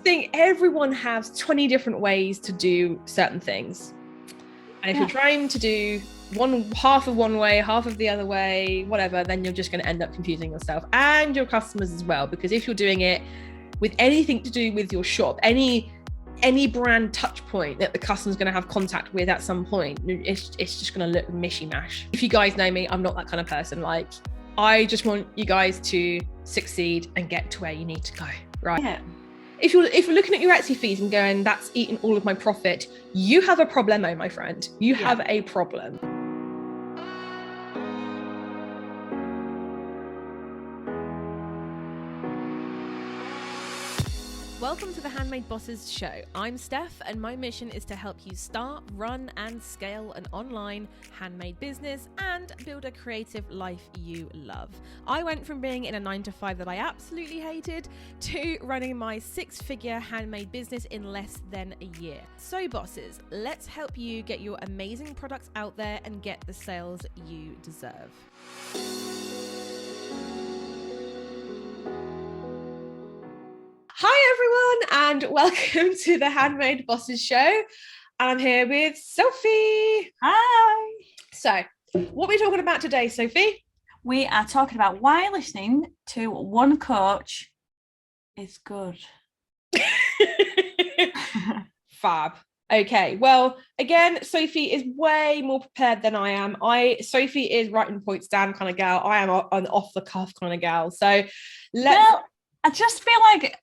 think everyone has 20 different ways to do certain things. And if you're trying to do half of one way, half of the other way, whatever, then you're just going to end up confusing yourself and your customers as well. Because if you're doing it with anything to do with your shop, any brand touch point that the customer's going to have contact with at some point, it's just going to look mishy-mash. If you guys know me, I'm not that kind of person. Like, I just want you guys to succeed and get to where you need to go, right? Yeah. If you're looking at your Etsy fees and going, that's eating all of my profit, you have a problemo, my friend. You have a problem. Welcome to the Handmade Bosses show. I'm Steph, and my mission is to help you start, run, and scale an online handmade business and build a creative life you love. I went from being in a 9-to-5 that I absolutely hated to running my 6-figure handmade business in less than a year. So bosses, let's help you get your amazing products out there and get the sales you deserve. Hi everyone, and welcome to the Handmade Bosses show. And I'm here with Sophie. Hi. So, what are we talking about today, Sophie? We are talking about why listening to one coach is good. Fab. Okay, well, again, Sophie is way more prepared than I am. Sophie is writing points down kind of gal. I am an off-the-cuff kind of gal. So, I just feel like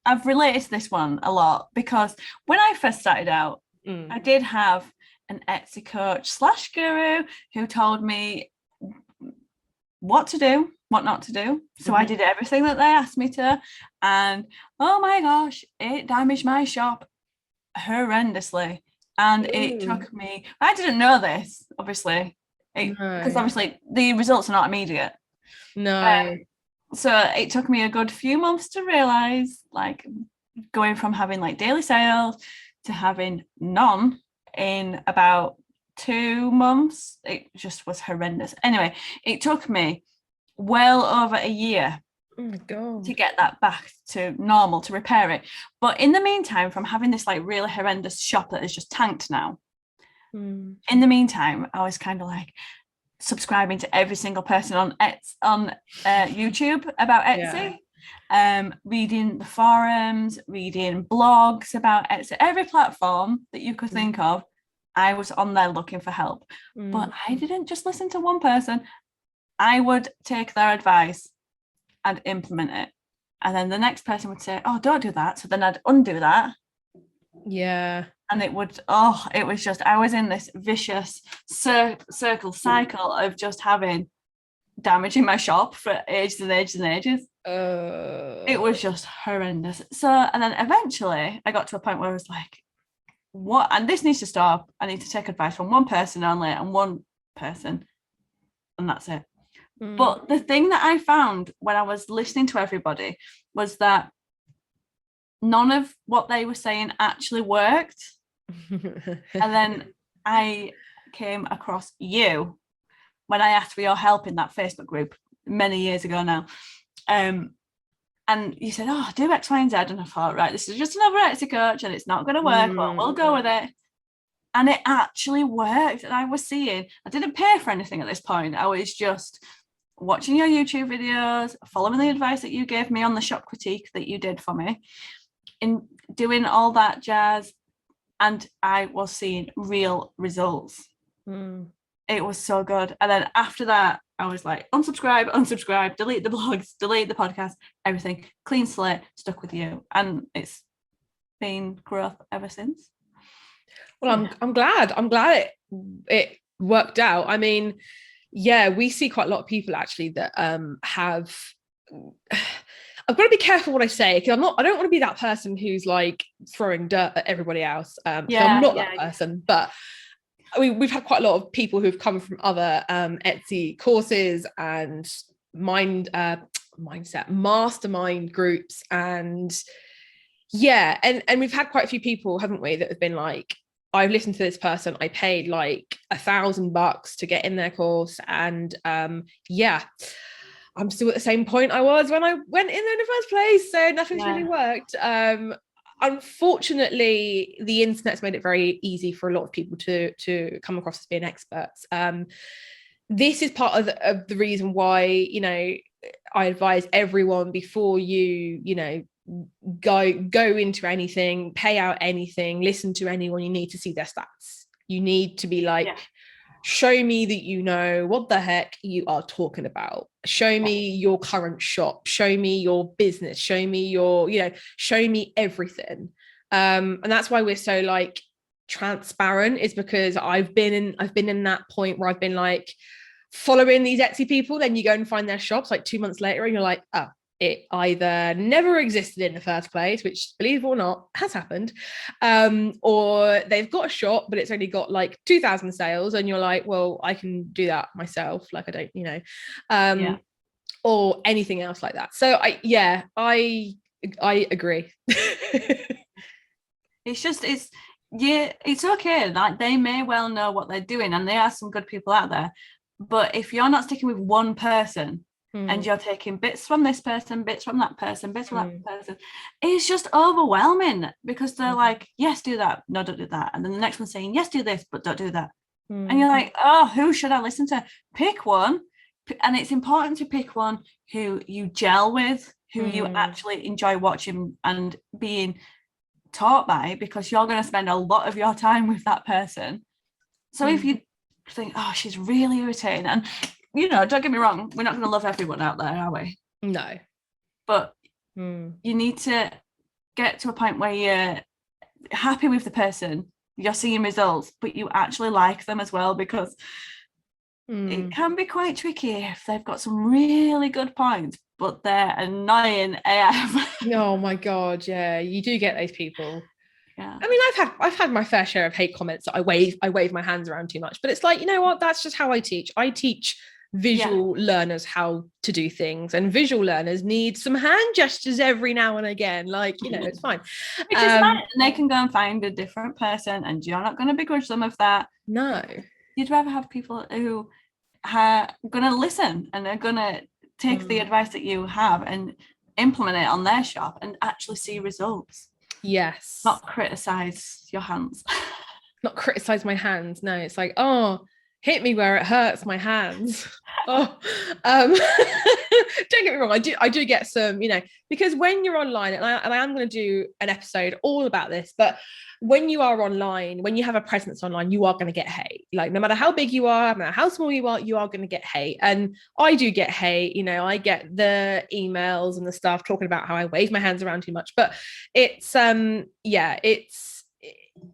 I've related to this one a lot because when I first started out, I did have an Etsy coach / guru who told me what to do, what not to do. So I did everything that they asked me to. And oh my gosh, it damaged my shop horrendously. And it took me, I didn't know this, obviously, because obviously the results are not immediate. No. So it took me a good few months to realize, like, going from having like daily sales to having none in about 2 months. It just was horrendous. Anyway, it took me well over a year to get that back to normal, to repair it. But in the meantime, from having this like really horrendous shop that is just tanked now, in the meantime, I was kind of like subscribing to every single person on YouTube about Etsy, reading the forums, reading blogs about Etsy, every platform that you could think of. I was on there looking for help, but I didn't just listen to one person. I would take their advice and implement it, and then the next person would say, "Oh, don't do that." So then I'd undo that. Yeah. And it was just, I was in this vicious cycle of just having damage in my shop for ages and ages and ages. It was just horrendous. So, and then eventually I got to a point where I was like, what? And this needs to stop. I need to take advice from one person only and one person. And that's it. But the thing that I found when I was listening to everybody was that none of what they were saying actually worked. And then I came across you when I asked for your help in that Facebook group many years ago now. And you said, "Oh, do X, Y, and Z." And I thought, right, this is just another Etsy coach and it's not going to work, but we'll go with it. And it actually worked. And I didn't pay for anything at this point. I was just watching your YouTube videos, following the advice that you gave me on the shop critique that you did for me, in doing all that jazz. And I was seeing real results. It was so good. And then after that, I was like, unsubscribe, delete the blogs, delete the podcast, everything. Clean slate, stuck with you. And it's been growth ever since. Well, I'm glad it worked out. I mean, yeah, we see quite a lot of people actually that have... I've got to be careful what I say, because I don't want to be that person who's like throwing dirt at everybody else. I'm not that person, but we've had quite a lot of people who've come from other Etsy courses and mindset mastermind groups, and and we've had quite a few people, haven't we, that have been like, I've listened to this person, I paid like $1,000 to get in their course, and I'm still at the same point I was when I went in the first place. So nothing's really worked. Unfortunately, the internet's made it very easy for a lot of people to come across as being experts. This is part of the reason why, you know, I advise everyone before you know, go into anything, pay out anything, listen to anyone, you need to see their stats. You need to be like, show me that you know what the heck you are talking about. Show me your current shop, show me your business, show me your, you know, show me everything. And that's why we're so like transparent, is because I've been in that point where I've been like following these Etsy people, then you go and find their shops like 2 months later and you're like, oh, it either never existed in the first place, which, believe it or not, has happened, or they've got a shop but it's only got like 2,000 sales, and you're like, well, I can do that myself, like I don't, you know, or anything else like that. So I agree. It's okay, like they may well know what they're doing and there are some good people out there, but if you're not sticking with one person and you're taking bits from this person, bits from that person, bits from that person, it's just overwhelming, because they're like, yes, do that, no, don't do that, and then the next one's saying, yes, do this, but don't do that, and you're like, oh, who should I listen to? Pick one. And it's important to pick one who you gel with, who you actually enjoy watching and being taught by, because you're going to spend a lot of your time with that person. So if you think, oh, she's really irritating, and you know, don't get me wrong, we're not going to love everyone out there, are we? No. But you need to get to a point where you're happy with the person, you're seeing results, but you actually like them as well, because it can be quite tricky if they've got some really good points, but they're annoying AF. Oh my God, yeah, you do get those people. Yeah. I mean, I've had my fair share of hate comments that I wave my hands around too much, but it's like, you know what, that's just how I teach. I teach visual learners how to do things, and visual learners need some hand gestures every now and again, like, you know, it's fine. Which is fine, and they can go and find a different person, and you're not going to begrudge them of that. No, you'd rather have people who are going to listen and are going to take the advice that you have and implement it on their shop and actually see results. Yes. Not criticize your hands. Not criticize my hands. No, it's like, oh, hit me where it hurts, my hands. Oh, don't get me wrong, I do get some, you know, because when you're online, and I am going to do an episode all about this, but when you are online, when you have a presence online, you are going to get hate. Like, no matter how big you are, no matter how small you are going to get hate. And I do get hate, you know, I get the emails and the stuff talking about how I wave my hands around too much, but it's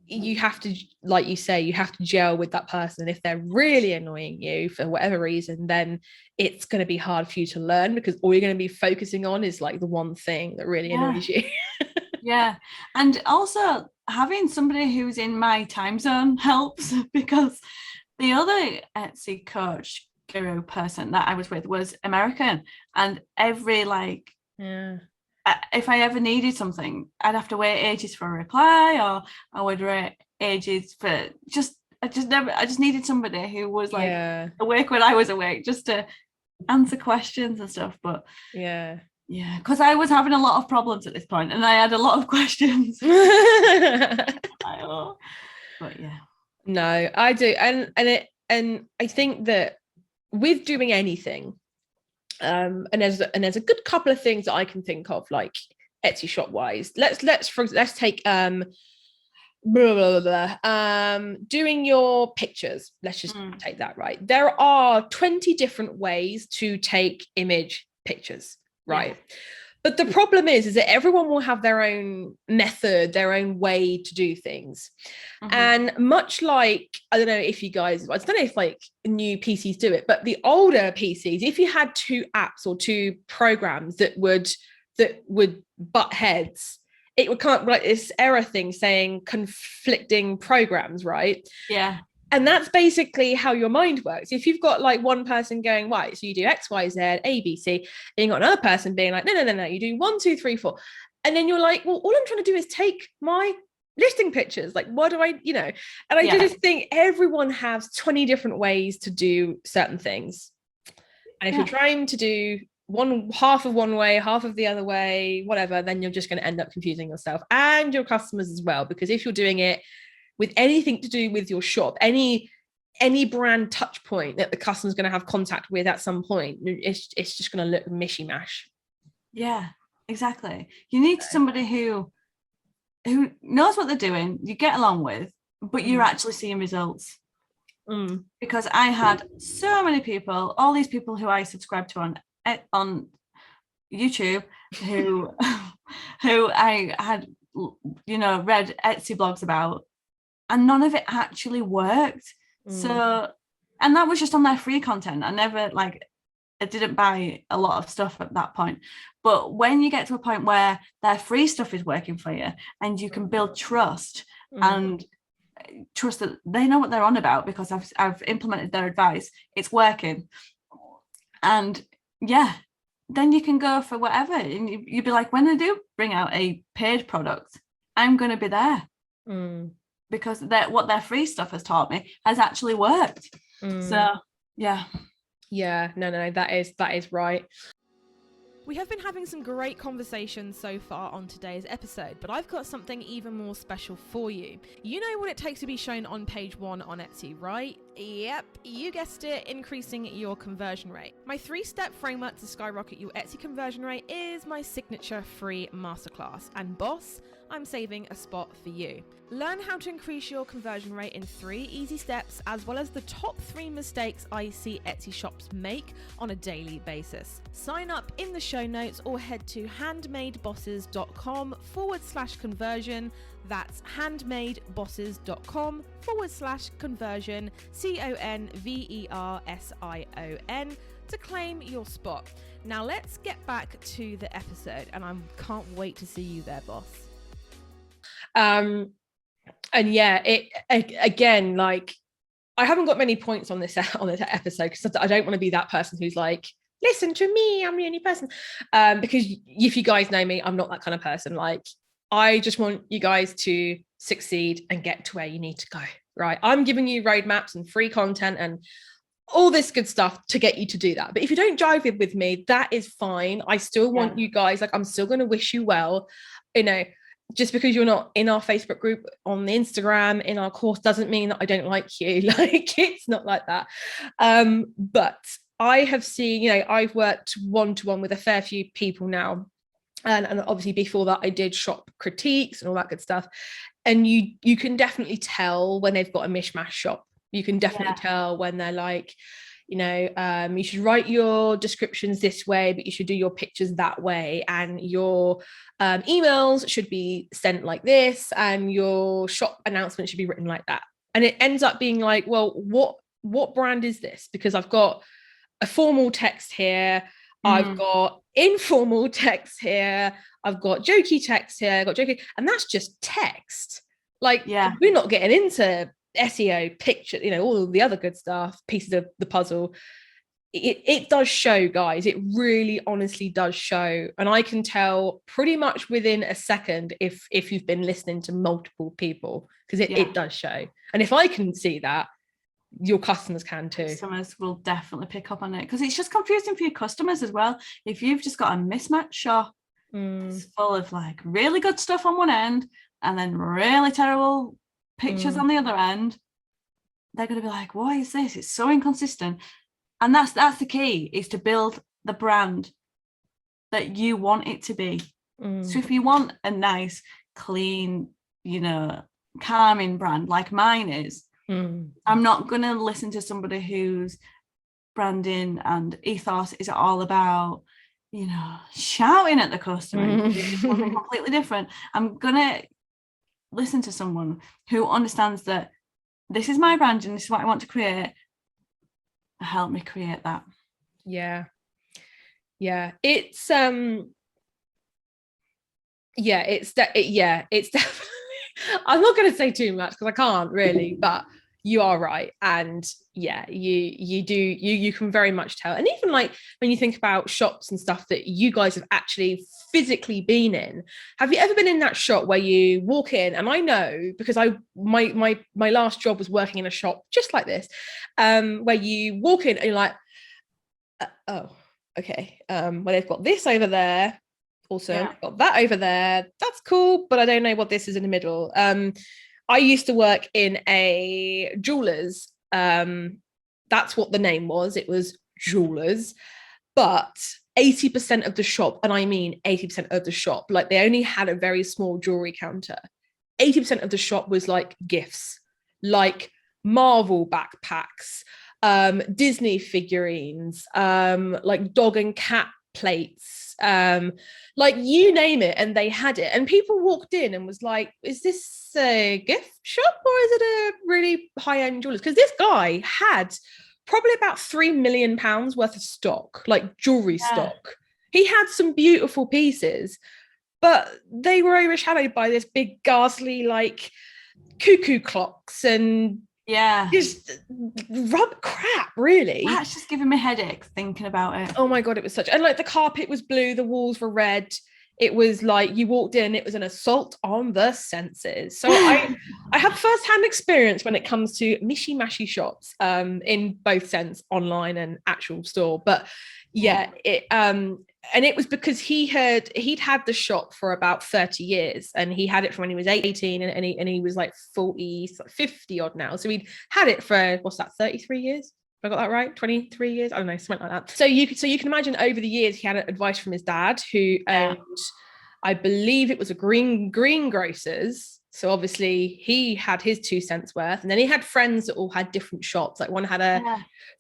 you have to, like you say, you have to gel with that person. If they're really annoying you for whatever reason, then it's going to be hard for you to learn, because all you're going to be focusing on is like the one thing that really annoys you. Yeah. And also having somebody who's in my time zone helps, because the other Etsy coach guru person that I was with was American, and every if I ever needed something, I'd have to wait ages for a reply, or I would wait ages for I just needed somebody who was like awake when I was awake, just to answer questions and stuff. But because I was having a lot of problems at this point and I had a lot of questions. But yeah. No, I do. And I think that with doing anything, and there's a good couple of things that I can think of, like Etsy shop wise. Let's take doing your pictures. Let's just take that, right? There are 20 different ways to take image pictures, right? But the problem is that everyone will have their own method, their own way to do things. And much like, I don't know if you guys, I don't know if like new PCs do it, but the older PCs, if you had two apps or two programs that would butt heads, it would come up like this error thing saying conflicting programs, right? Yeah. And that's basically how your mind works. If you've got like one person going, right, so you do X, Y, Z, A, B, C, and you've got another person being like, no, you do 1, 2, 3, 4. And then you're like, well, all I'm trying to do is take my listing pictures. Like, what do I, you know? And I just think everyone has 20 different ways to do certain things. And if you're trying to do half of one way, half of the other way, whatever, then you're just going to end up confusing yourself and your customers as well. Because if you're doing it with anything to do with your shop, any brand touch point that the customer's going to have contact with at some point, it's just going to look mishy-mash. Yeah, exactly. You need somebody who knows what they're doing, you get along with, but you're actually seeing results. Because I had so many people, all these people who I subscribed to on YouTube, who I had, read Etsy blogs about, and none of it actually worked. So, and that was just on their free content. I didn't buy a lot of stuff at that point. But when you get to a point where their free stuff is working for you and you can build trust and trust that they know what they're on about because I've implemented their advice, it's working. And then you can go for whatever. And you'd be like, when they do bring out a paid product, I'm going to be there. Because what their free stuff has taught me has actually worked. So, yeah. Yeah, no, that is right. We have been having some great conversations so far on today's episode, but I've got something even more special for you. You know what it takes to be shown on page 1 on Etsy, right? Yep, you guessed it, increasing your conversion rate. My 3-step framework to skyrocket your Etsy conversion rate is my signature free masterclass. And boss, I'm saving a spot for you. Learn how to increase your conversion rate in 3 easy steps, as well as the top 3 mistakes I see Etsy shops make on a daily basis. Sign up in the show notes or head to handmadebosses.com/conversion. That's handmadebosses.com/conversion, CONVERSION, to claim your spot. Now let's get back to the episode, and I can't wait to see you there, boss. And yeah, it again, like, I haven't got many points on this episode because I don't want to be that person who's like, listen to me, I'm the only person. Because if you guys know me, I'm not that kind of person. Like, I just want you guys to succeed and get to where you need to go, right? I'm giving you roadmaps and free content and all this good stuff to get you to do that. But if you don't jive with me, that is fine. I still want you guys, like, I'm still going to wish you well. Just because you're not in our Facebook group, on the Instagram, in our course, doesn't mean that I don't like you. Like, it's not like that. But I have seen, I've worked one-to-one with a fair few people now. And obviously before that, I did shop critiques and all that good stuff. And you can definitely tell when they've got a mishmash shop. You can definitely tell when they're like, you should write your descriptions this way, but you should do your pictures that way, and your emails should be sent like this, and your shop announcement should be written like that. And it ends up being like, well, what brand is this? Because I've got a formal text here, I've got informal text here, I've got jokey text here, I've got jokey, and that's just text. Like, we're not getting into SEO, picture, all the other good stuff, pieces of the puzzle. It does show, guys. It really honestly does show. And I can tell pretty much within a second if you've been listening to multiple people, because it does show. And if I can see that, your customers can too. Customers will definitely pick up on it, because it's just confusing for your customers as well. If you've just got a mismatched shop, it's full of like really good stuff on one end and then really terrible pictures on the other end, they're going to be like, what is this? It's so inconsistent. And that's the key, is to build the brand that you want it to be. So if you want a nice, clean, calming brand like mine is, I'm not going to listen to somebody whose branding and ethos is all about, shouting at the customer. It's something completely different. I'm going to listen to someone who understands that this is my brand and this is what I want to create. Help me create that. It's it's definitely, I'm not going to say too much because I can't really, but you are right. And you can very much tell. And even like when you think about shops and stuff that you guys have actually physically been in, have you ever been in that shop where you walk in? And I know, because my last job was working in a shop just like this, where you walk in and you're like, Oh, okay. Well, they've got this over there. Awesome. Got that over there. That's cool, but I don't know what this is in the middle. I used to work in a jeweler's. That's what the name was. It was jeweler's, but 80% of the shop, and I mean 80% of the shop, like they only had a very small jewelry counter. 80% of the shop was like gifts, like Marvel backpacks, Disney figurines, like dog and cat plates, like you name it, and they had it. And people walked in and was like, is this a gift shop or is it a really high-end jewelers? Because this guy had probably about £3 million worth of stock, like jewelry stock. He had some beautiful pieces, but they were overshadowed by this big ghastly like cuckoo clocks and just rub crap, really. That's just giving me headaches thinking about it. Oh my god, it was such, and like the carpet was blue, the walls were red. It was like you walked in, it was an assault on the senses. So I have first-hand experience when it comes to mishy-mashy shops, in both sense, online and actual store. But it and it was because he'd had the shop for about 30 years, and he had it from when he was 18, and he was like 40, 50 odd now. So he'd had it for, what's that, 33 years? I got that right? 23 years? I don't know, something like that. So you can imagine over the years he had advice from his dad, who owned, I believe it was a green grocers. So obviously he had his 2 cents worth, and then he had friends that all had different shops. Like one had a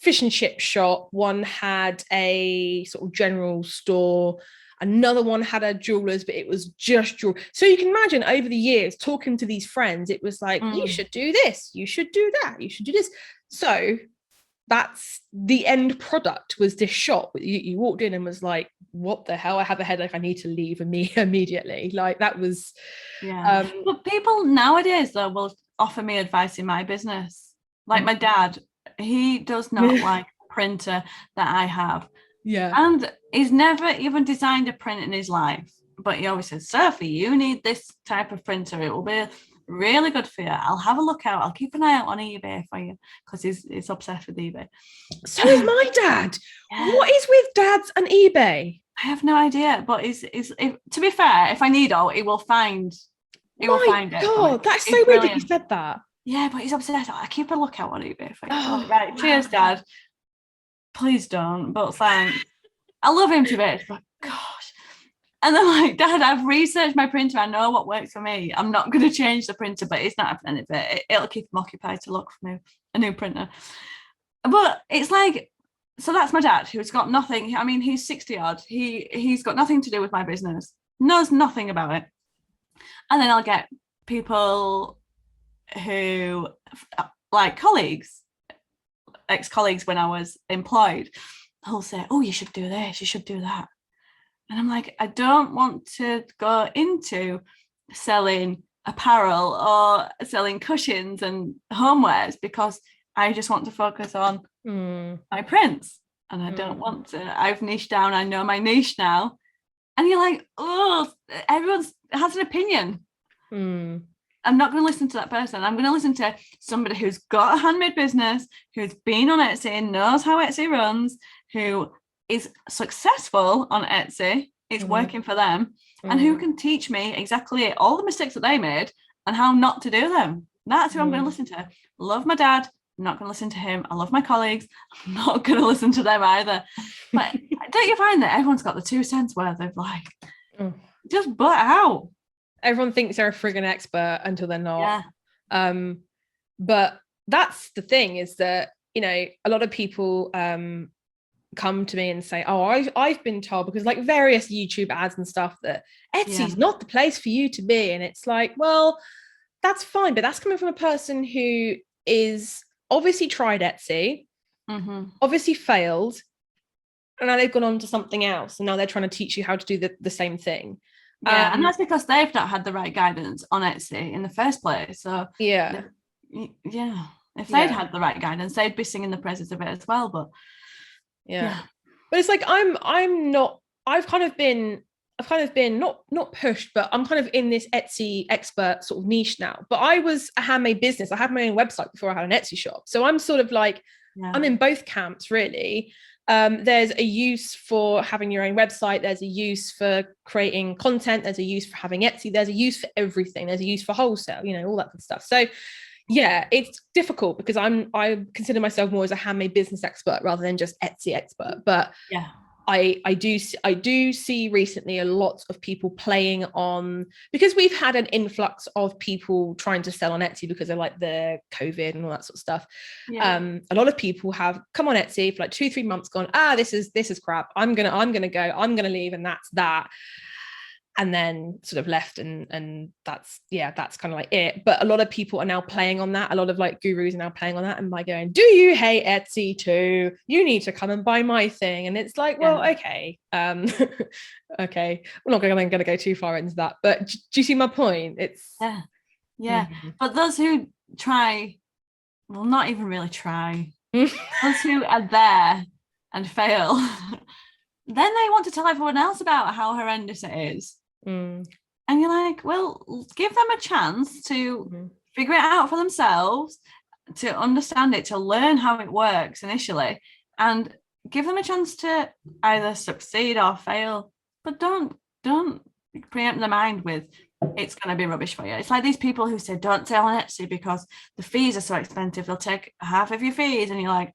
fish and chip shop, one had a sort of general store, another one had a jeweler's, but it was just jewelry. So you can imagine over the years talking to these friends, it was like, you should do this, you should do that, you should do this. So that's the end product, was this shop. You walked in and was like, what the hell, I have a headache, I need to leave immediately. Like that was but people nowadays though will offer me advice in my business, like my dad. He does not like a printer that I have, and he's never even designed a print in his life, but he always says, Sophie, you need this type of printer, it will be really good for you, I'll have a look out, I'll keep an eye out on eBay for you, because he's obsessed with eBay. So is my dad. What is with dads and eBay? I have no idea, but to be fair, if I need it, he will find it. God, that's so weird that you said that. Yeah, but he's obsessed. I keep a lookout on eBay for you. Right, cheers, Dad. Please don't, but thanks. I love him to bits, but gosh. And then like, Dad, I've researched my printer. I know what works for me. I'm not going to change the printer, but it's not happening. It'll keep him occupied to look for me a new printer. But it's like, so that's my dad, who's got nothing. I mean, he's 60 odd. He's got nothing to do with my business, knows nothing about it. And then I'll get people who, like colleagues, ex-colleagues when I was employed, who'll say, oh, you should do this, you should do that. And I'm like, I don't want to go into selling apparel or selling cushions and homewares, because I just want to focus on my prints, and I don't want to. I've niched down. I know my niche now. And you're like, oh, everyone has an opinion. I'm not going to listen to that person. I'm going to listen to somebody who's got a handmade business, who's been on Etsy, knows how Etsy runs, who is successful on Etsy, it's working for them, and who can teach me exactly all the mistakes that they made and how not to do them. That's who I'm going to listen to. Love my dad. I'm not going to listen to him. I love my colleagues. I'm not going to listen to them either. But don't you find that everyone's got the 2 cents worth of like, just butt out? Everyone thinks they're a friggin' expert until they're not. But that's the thing, is that, you know, a lot of people come to me and say, oh, I've been told, because like various YouTube ads and stuff, that Etsy's not the place for you to be. And it's like, well, that's fine, but that's coming from a person who is obviously tried Etsy, obviously failed, and now they've gone on to something else, and now they're trying to teach you how to do the same thing. And that's because they've not had the right guidance on Etsy in the first place. So if they'd had the right guidance, they'd be singing the praises of it as well. But but it's like I've kind of been not pushed, but I'm kind of in this Etsy expert sort of niche now. But I was a handmade business. I had my own website before I had an Etsy shop. So I'm sort of like, I'm in both camps, really. There's a use for having your own website. There's a use for creating content. There's a use for having Etsy. There's a use for everything. There's a use for wholesale, all that good stuff. So yeah, it's difficult because I consider myself more as a handmade business expert rather than just Etsy expert. But yeah, I do see recently a lot of people playing on, because we've had an influx of people trying to sell on Etsy because of like the COVID and all that sort of stuff. A lot of people have come on Etsy for like 2-3 months, gone, this is crap, I'm gonna leave, and that's that, and then sort of left, and that's kind of like it. But a lot of people are now playing on that. A lot of like gurus are now playing on that and by going, do you hate Etsy too? You need to come and buy my thing. And it's like, well, okay. Okay, we're not going to go too far into that, but do you see my point? It's But those who try, well, not even really try, those who are there and fail, then they want to tell everyone else about how horrendous it is. And you're like, well, give them a chance to figure it out for themselves, to understand it, to learn how it works initially, and give them a chance to either succeed or fail. But don't preempt their mind with, it's going to be rubbish for you. It's like these people who say, don't sell on Etsy because the fees are so expensive, they'll take half of your fees. And you're like,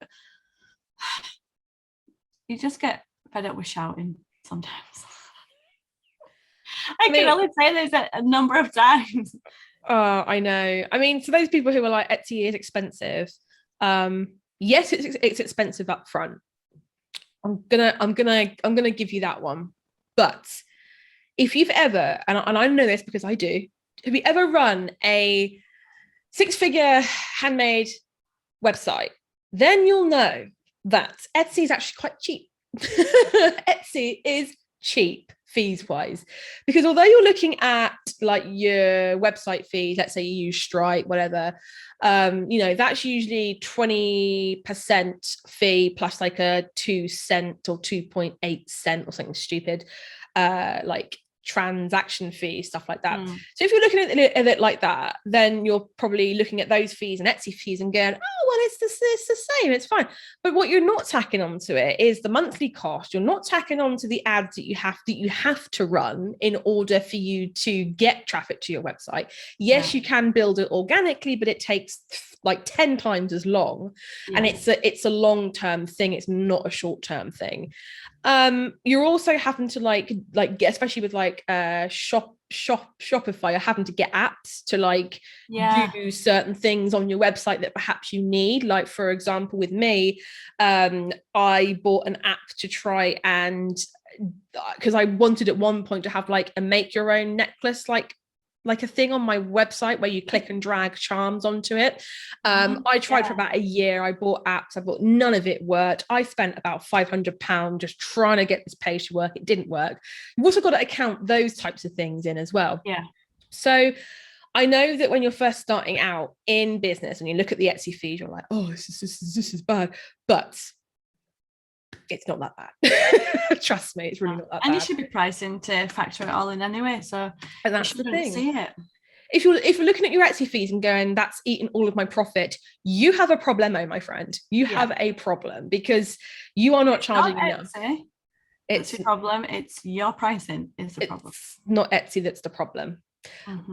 you just get fed up with shouting sometimes. I can only say this a number of times. Oh, I know. I mean, for those people who are like, Etsy is expensive, yes, it's expensive up front. I'm gonna give you that one. But if you've ever, and I know this because I do, have you ever run a 6-figure handmade website, then you'll know that Etsy is actually quite cheap. Etsy is cheap fees wise, because although you're looking at like your website fees, let's say you use Stripe, whatever, that's usually 20% fee plus like a 2 cent or 2.8 cent or something stupid, like transaction fee, stuff like that. So if you're looking at it like that, then you're probably looking at those fees and Etsy fees and going, oh well, it's the same, it's fine. But what you're not tacking onto it is the monthly cost. You're not tacking onto the ads that you have to run in order for you to get traffic to your website. Yes, you can build it organically, but it takes like 10 times as long, and it's a long-term thing. It's not a short-term thing. You're also having to like get, especially with like Shopify, you're having to get apps to like do certain things on your website that perhaps you need. Like for example, with me, I bought an app to try and, because I wanted at one point to have like a make your own necklace, like a thing on my website where you click and drag charms onto it. I tried for about a year. I bought apps. I bought, none of it worked. I spent about £500 just trying to get this page to work. It didn't work. You've also got to account those types of things in as well. Yeah. So I know that when you're first starting out in business and you look at the Etsy fees, you're like, oh, this is bad. But it's not that bad. Trust me, it's really not that bad. And you should be pricing to factor it all in anyway. So and that's the thing. See it. If you're looking at your Etsy fees and going, that's eating all of my profit, you have a problemo, my friend. You have a problem, because you are not charging enough. It's a problem. It's your pricing is the problem. It's not Etsy that's the problem.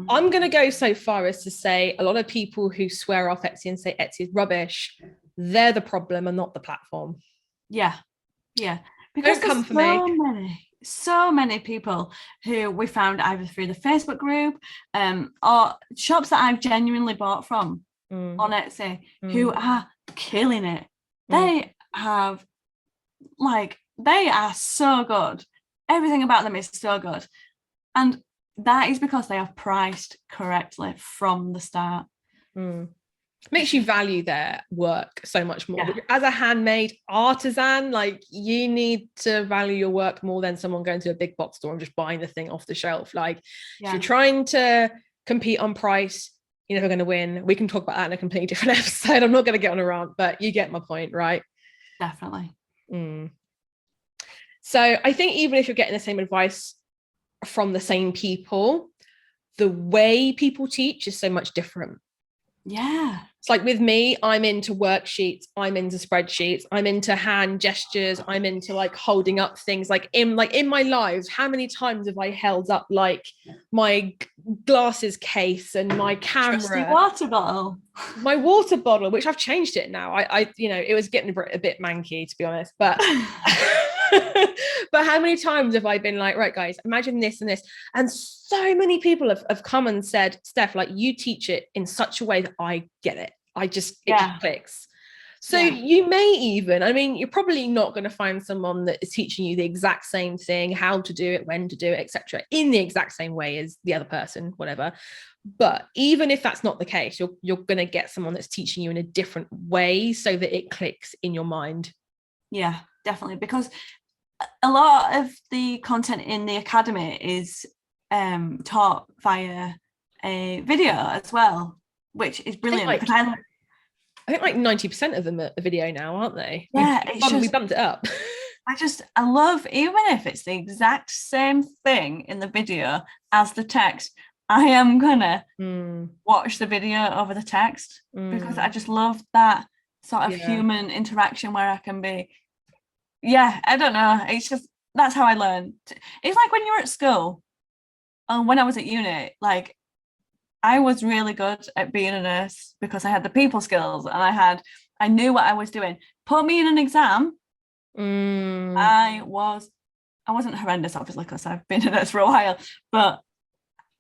I'm going to go so far as to say a lot of people who swear off Etsy and say Etsy is rubbish, they're the problem and not the platform. Yeah. Because don't come for me. So many people who we found either through the Facebook group or shops that I've genuinely bought from on Etsy who are killing it. They have, like, they are so good. Everything about them is so good. And that is because they are priced correctly from the start. Makes you value their work so much more. As a handmade artisan, like, you need to value your work more than someone going to a big box store and just buying the thing off the shelf. Like, if you're trying to compete on price, you're never going to win. We can talk about that in a completely different episode. I'm not going to get on a rant, but you get my point, right? Definitely. So I think even if you're getting the same advice from the same people, the way people teach is so much different. It's like with me, I'm into worksheets, I'm into spreadsheets, I'm into hand gestures, I'm into like holding up things. Like in my lives, how many times have I held up like my glasses case and my camera, trusty water bottle, my water bottle, which I've changed it now. I it was getting a bit manky, to be honest, but but how many times have I been like, right guys, imagine this and this, and so many people have come and said, Steph, like you teach it in such a way that I get it. It just clicks. So you may even, I mean, you're probably not going to find someone that is teaching you the exact same thing, how to do it, when to do it, etc., in the exact same way as the other person, whatever. But even if that's not the case, you're going to get someone that's teaching you in a different way so that it clicks in your mind. Yeah, definitely. Because a lot of the content in the academy is taught via a video as well, which is brilliant. I think like 90% of them are video now, aren't they? Yeah, we bumped it up. I love, even if it's the exact same thing in the video as the text, I am gonna watch the video over the text because I just love that sort of human interaction where I can be, I don't know, it's just, that's how I learn. It's like when you're at school and when I was at uni, like I was really good at being a nurse because I had the people skills and I knew what I was doing. Put me in an exam, I wasn't horrendous, obviously, because I've been a nurse for a while, but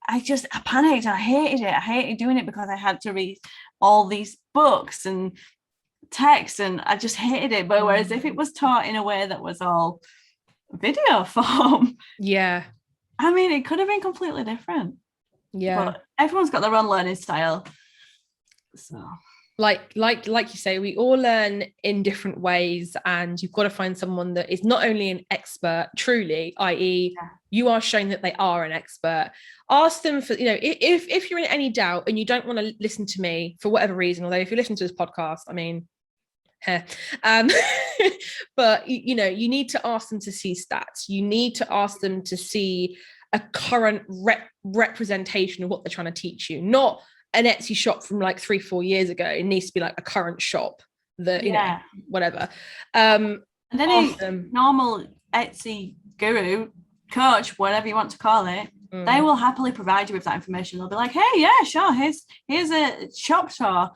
I panicked and I hated it. I hated doing it because I had to read all these books and text and I just hated it. But whereas if it was taught in a way that was all video form, I mean, it could have been completely different. But everyone's got their own learning style. So like you say, we all learn in different ways, and you've got to find someone that is not only an expert truly, i.e. you are showing that they are an expert. Ask them for, if you're in any doubt and you don't want to listen to me for whatever reason, although if you listen to this podcast, I mean, but you need to ask them to see stats. You need to ask them to see a current representation of what they're trying to teach you, not an Etsy shop from like 3-4 years ago. It needs to be like a current shop that whatever. And then a normal Etsy guru, coach, whatever you want to call it, they will happily provide you with that information. They'll be like, hey, yeah, sure, here's a shop tour,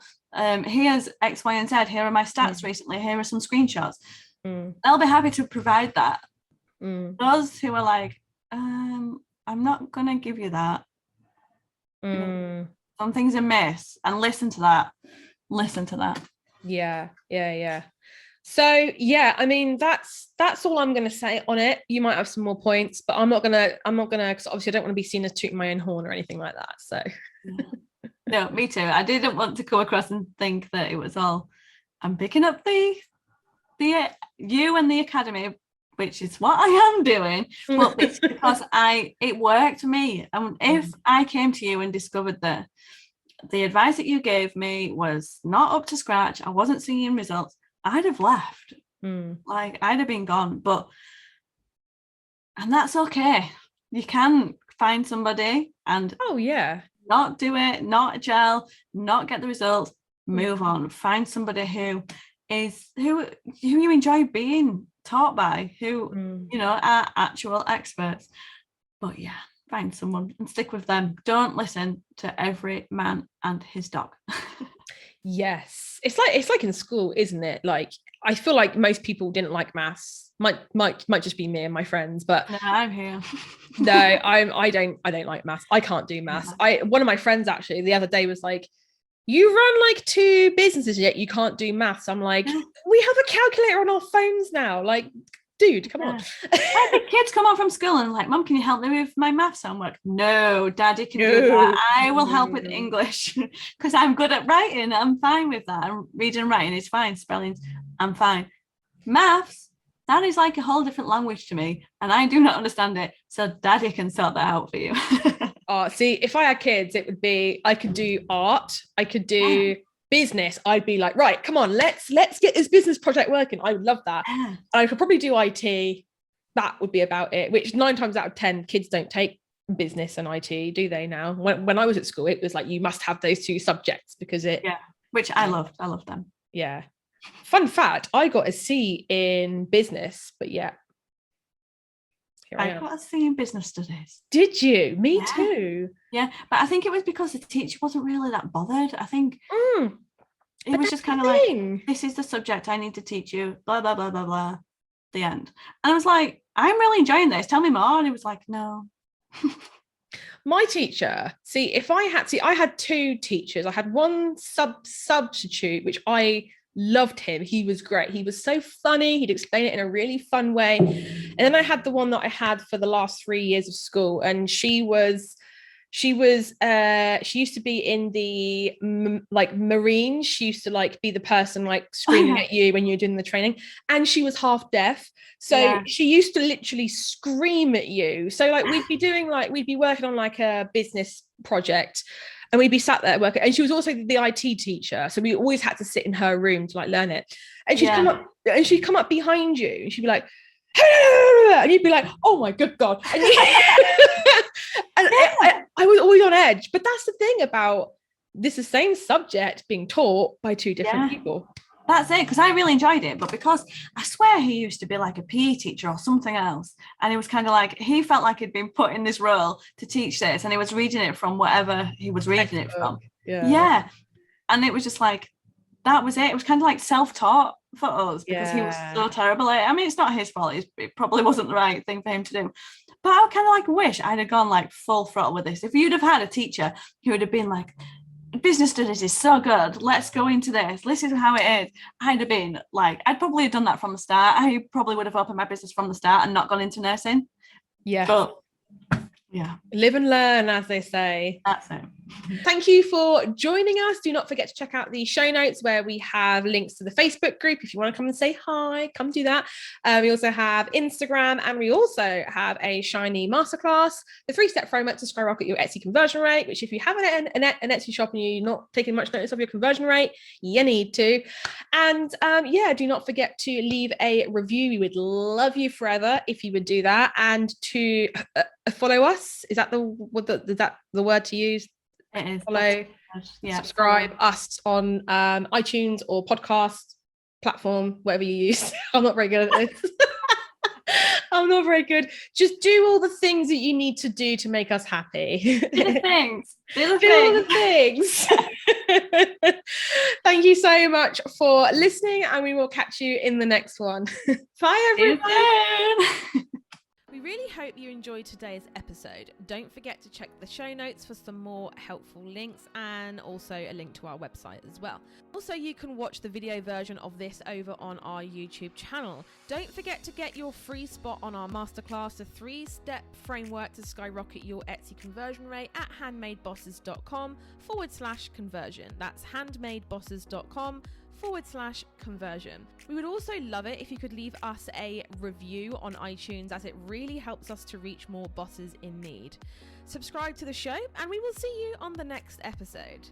here's X, Y, and Z, here are my stats recently, here are some screenshots. They'll be happy to provide that. Those who are like, I'm not gonna give you that. Something's amiss, and listen to that. Yeah. So I mean, that's all I'm gonna say on it. You might have some more points, but I'm not gonna because obviously I don't want to be seen as tooting my own horn or anything like that. So no, me too. I didn't want to come across and think that it was all, I'm picking up the you and the academy, which is what I am doing, but it's because it worked for me. And if I came to you and discovered that the advice that you gave me was not up to scratch, I wasn't seeing results, I'd have left. Like I'd have been gone. And that's okay. You can find somebody and not do it, not gel, not get the results, move on. Find somebody who you enjoy being taught by, who are actual experts. But find someone and stick with them. Don't listen to every man and his dog. Yes, it's like in school, isn't it? Like I feel like most people didn't like maths. Might just be me and my friends, but no, I'm here. No, I don't like maths. I can't do maths. One of my friends actually the other day was like, you run like 2 businesses yet you can't do maths. I'm like, we have a calculator on our phones now. Like, dude, come on. I think kids come home from school and like, Mum, can you help me with my maths homework? No, Daddy can do that. I will help with English because I'm good at writing. I'm fine with that. And reading and writing is fine. Spelling, I'm fine. Maths, that is like a whole different language to me, and I do not understand it. So Daddy can sort that out for you. See, if I had kids, it would be I could do art, I could do business. I'd be like, right, come on, let's get this business project working. I would love that. I could probably do IT. That would be about it. Which 9 times out of 10, kids don't take business and IT, do they? Now, when I was at school, it was like you must have those 2 subjects because it which I loved them. Yeah. Fun fact, I got a C in business, but yeah. I got a C in business studies. Did you? Me too. Yeah, but I think it was because the teacher wasn't really that bothered. I think it was just kind of like, this is the subject I need to teach you, blah, blah, blah, blah, blah, the end. And I was like, I'm really enjoying this. Tell me more. And he was like, no. My teacher, I had two teachers. I had one substitute, which I loved him. He was great. He was so funny. He'd explain it in a really fun way. And then I had the one that I had for the last 3 years of school, and she used to be in the Marines. She used to like be the person like screaming at you when you're doing the training, and she was half deaf, so she used to literally scream at you. So like we'd be working on like a business project, and we'd be sat there working, and she was also the IT teacher, so we always had to sit in her room to like learn it. And she'd come up behind you, and she'd be like, and you'd be like, oh my good God. And I was always on edge. But that's the thing about this, the same subject being taught by two different people. That's it, because I really enjoyed it. But because I swear he used to be like a PE teacher or something else, and it was kind of like he felt like he'd been put in this role to teach this, and he was reading it from whatever he was reading it from. Yeah. And it was just like, that was it. It was kind of like self-taught for us, because he was so terrible at it. I mean, it's not his fault. It probably wasn't the right thing for him to do. But I kind of like wish I'd have gone like full throttle with this. If you'd have had a teacher who would have been like, business studies is so good, let's go into this. This is how it is. I'd have been like, I'd probably have done that from the start. I probably would have opened my business from the start and not gone into nursing. Yeah. But yeah. Live and learn, as they say. That's it. Thank you for joining us. Do not forget to check out the show notes where we have links to the Facebook group. If you want to come and say hi, come do that. We also have Instagram, and we also have a shiny masterclass, the 3-step framework to skyrocket your Etsy conversion rate, which if you have an Etsy shop and you're not taking much notice of your conversion rate, you need to. And do not forget to leave a review. We would love you forever if you would do that, and to follow us. Is that the word to use? It is. Follow, subscribe us on iTunes or podcast platform, whatever you use. I'm not very good at this. I'm not very good. Just do all the things that you need to do to make us happy. Do the things. Do all the things. Thank you so much for listening, and we will catch you in the next one. Bye, everyone. We really hope you enjoyed today's episode. Don't forget to check the show notes for some more helpful links, and also a link to our website as well. Also, you can watch the video version of this over on our YouTube channel. Don't forget to get your free spot on our masterclass, the 3-step framework to skyrocket your Etsy conversion rate, at handmadebosses.com/conversion. That's handmadebosses.com/conversion. We would also love it if you could leave us a review on iTunes, as it really helps us to reach more bosses in need. Subscribe to the show, and we will see you on the next episode.